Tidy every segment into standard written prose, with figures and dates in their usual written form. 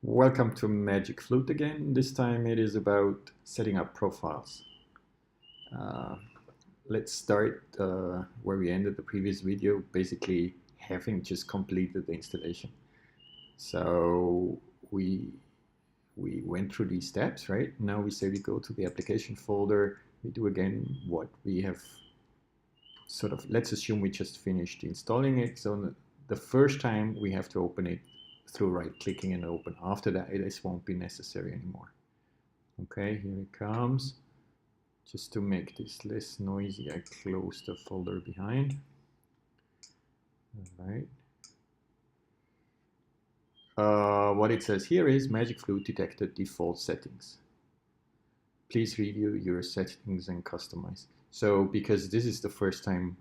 Welcome to MagicFlute again. This time it is about setting up profiles. Uh, let's start where we ended the previous video, basically having just completed the installation. So we went through these steps, right? Now we say we go to the application folder. We do again what we have sort of, let's assume we just finished installing it. So the first time we have to open it through right-clicking and open. After that, this won't be necessary anymore. Okay, here it comes. Just to make this less noisy, I close the folder behind. All right. What it says here is MagicFlute detected default settings. Please review your settings and customize. So because this is the first time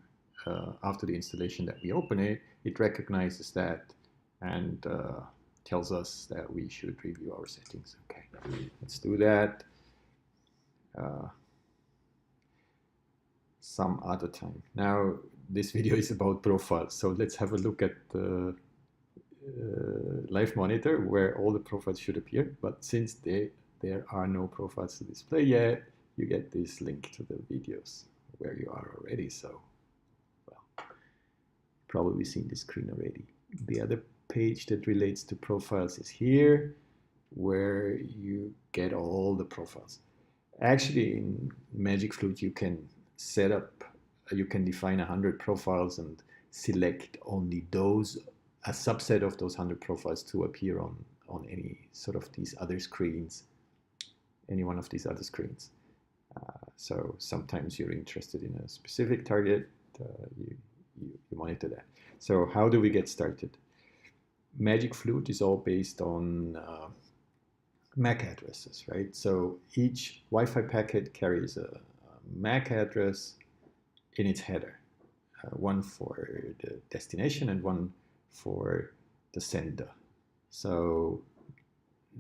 after the installation that we open it, it recognizes that and tells us that we should review our settings. Okay, let's do that some other time. Now, this video is about profiles, so let's have a look at the live monitor where all the profiles should appear. But since there are no profiles to display yet, you get this link to the videos where you are already. So, well, probably seen this screen already. The other page that relates to profiles is here, where you get all the profiles. Actually, in MagicFlute, you can set up, you can define 100 profiles and select only those, a subset of those 100 profiles to appear on any sort of these other screens, any one of these other screens. So sometimes you're interested in a specific target, you monitor that. So how do we get started? MagicFlute is all based on MAC addresses, right? So each Wi-Fi packet carries a MAC address in its header, one for the destination and one for the sender. So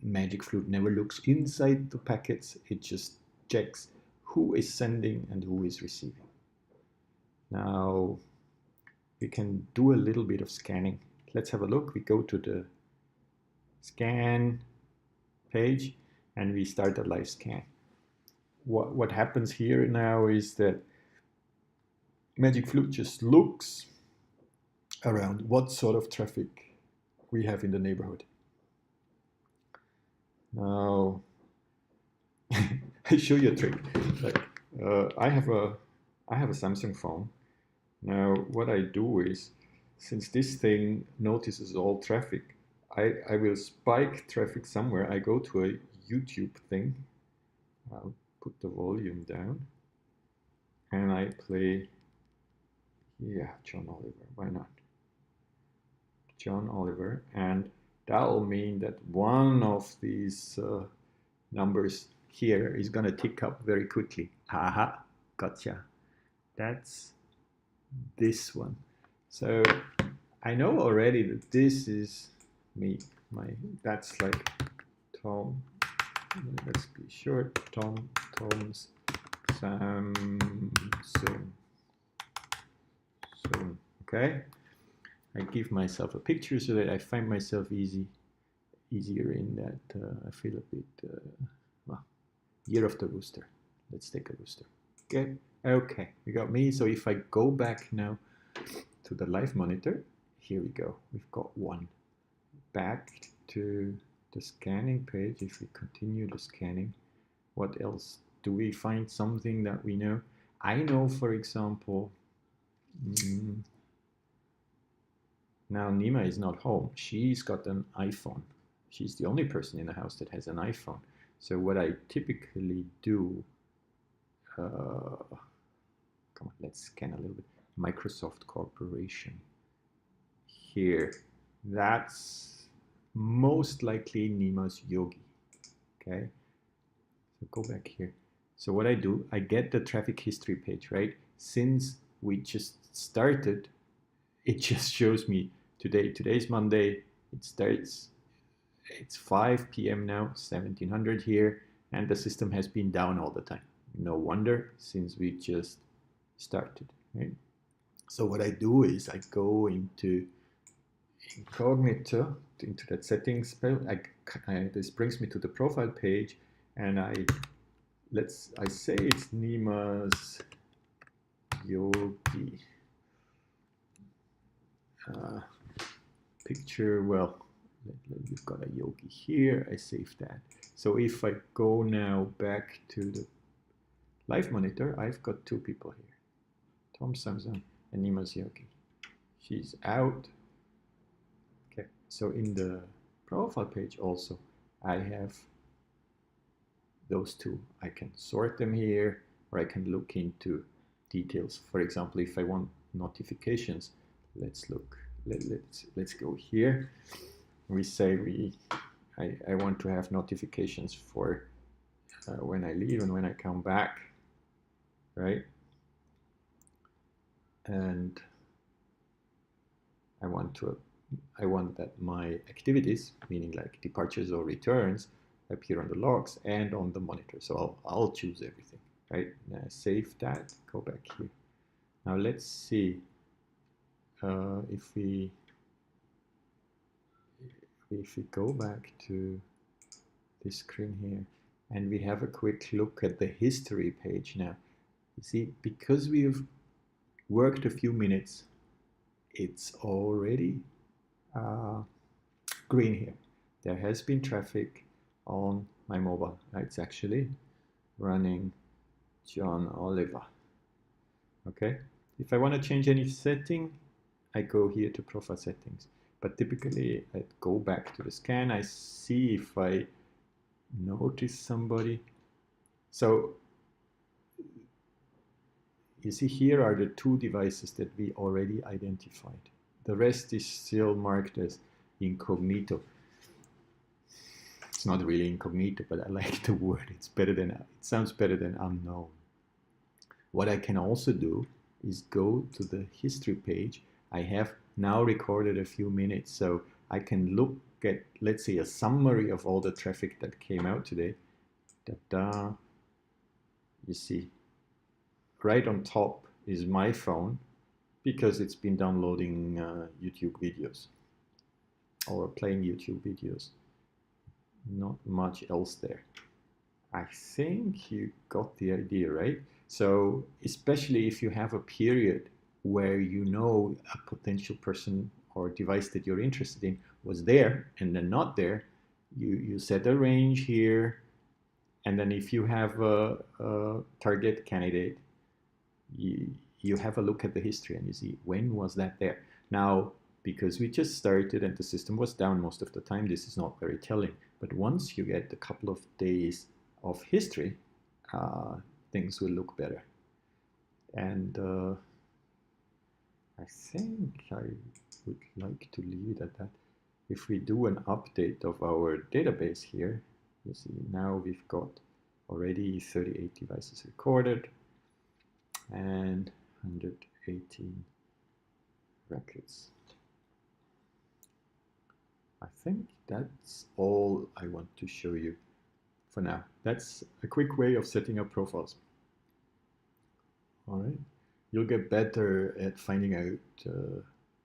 MagicFlute never looks inside the packets, it just checks who is sending and who is receiving. Now we can do a little bit of scanning. Let's have a look. We go to the scan page and we start a live scan. What happens here now is that MagicFlute just looks around what sort of traffic we have in the neighborhood. Now, I show you a trick. Like, I have a Samsung phone. Now, what I do is, since this thing notices all traffic, I will spike traffic somewhere. I go to a YouTube thing. I'll put the volume down and I play, yeah, John Oliver, why not? John Oliver, and that'll mean that one of these numbers here is gonna tick up very quickly. Aha, gotcha. That's this one. So I know already that this is me. That's like Tom. Let's be short. Tom's Samsung. So okay, I give myself a picture so that I find myself easier in that. I feel a bit well. Year of the rooster. Let's take a rooster. Okay, we got me. So if I go back now to the live monitor, here we go. We've got one. Back to the scanning page. If we continue the scanning, what else? Do we find something that we know? I know, for example, now Nima is not home. She's got an iPhone. She's the only person in the house that has an iPhone. So what I typically do, come on, let's scan a little bit. Microsoft Corporation. Here, that's most likely Nima's Yogi. Okay, so go back here. So what I do, I get the traffic history page, right? Since we just started, it just shows me today. Today's Monday. It starts. It's 5 p.m. now, 1700 here, and the system has been down all the time. No wonder, since we just started, right? So what I do is I go into incognito into that settings. This brings me to the profile page, and I say it's Nima's Yogi picture. Well, we've got a yogi here. I saved that. So if I go now back to the live monitor, I've got two people here, Tom Samson and Nima's Yogi. She's out. Okay, so in the profile page also, I have those two. I can sort them here, or I can look into details. For example, if I want notifications, let's look. Let's go here. We say I want to have notifications for when I leave and when I come back, right? And I want that my activities, meaning like departures or returns, appear on the logs and on the monitor. So I'll choose everything, right? Now save that, go back here. Now let's see if we go back to this screen here and we have a quick look at the history page now. You see, because we've worked a few minutes, it's already green here. There has been traffic on my mobile. It's actually running John Oliver. Okay, if I want to change any setting, I go here to profile settings. But typically, I go back to the scan. I see if I notice somebody. So you see, here are the two devices that we already identified. The rest is still marked as incognito. It's not really incognito, but I like the word. It sounds better than unknown. What I can also do is go to the history page. I have now recorded a few minutes, so I can look at, let's say, a summary of all the traffic that came out today. You see, right on top is my phone, because it's been downloading YouTube videos or playing YouTube videos. Not much else there. I think you got the idea, right? So especially if you have a period where you know a potential person or device that you're interested in was there and then not there, you set a range here, and then if you have a target candidate, you have a look at the history and you see when was that there. Now, because we just started and the system was down most of the time, this is not very telling. But once you get a couple of days of history, things will look better. And I think I would like to leave it at that. If we do an update of our database here, you see now we've got already 38 devices recorded and 118 records. I think that's all I want to show you for now. That's a quick way of setting up profiles. All right, you'll get better at finding out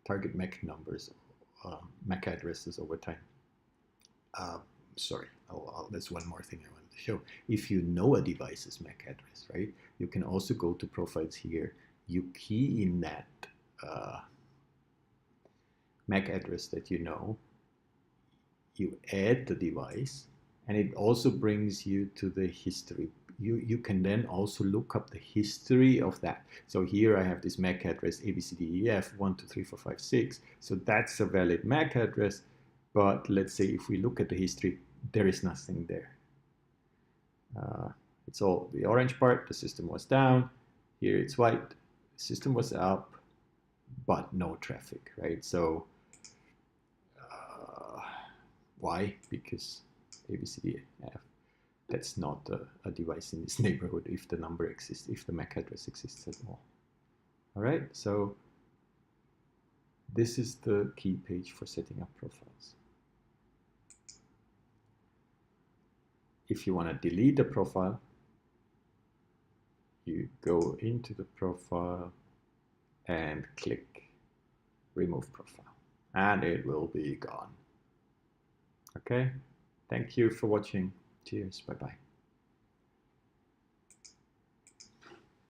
target MAC numbers, MAC addresses over time. Sorry, there's one more thing I wanted to show. If you know a device's MAC address, right, you can also go to profiles here. You key in that MAC address that you know, you add the device, and it also brings you to the history. You can then also look up the history of that. So here I have this MAC address ABCDEF 1234556. So that's a valid MAC address. But let's say if we look at the history, there is nothing there. It's all the orange part. The system was down. Here it's white. The system was up, but no traffic, right? So why? Because ABCDF, that's not a device in this neighborhood if the number exists, if the MAC address exists at all. All right, so this is the key page for setting up profiles. If you want to delete a profile, you go into the profile and click remove profile, and it will be gone. Okay, thank you for watching. Cheers, bye bye.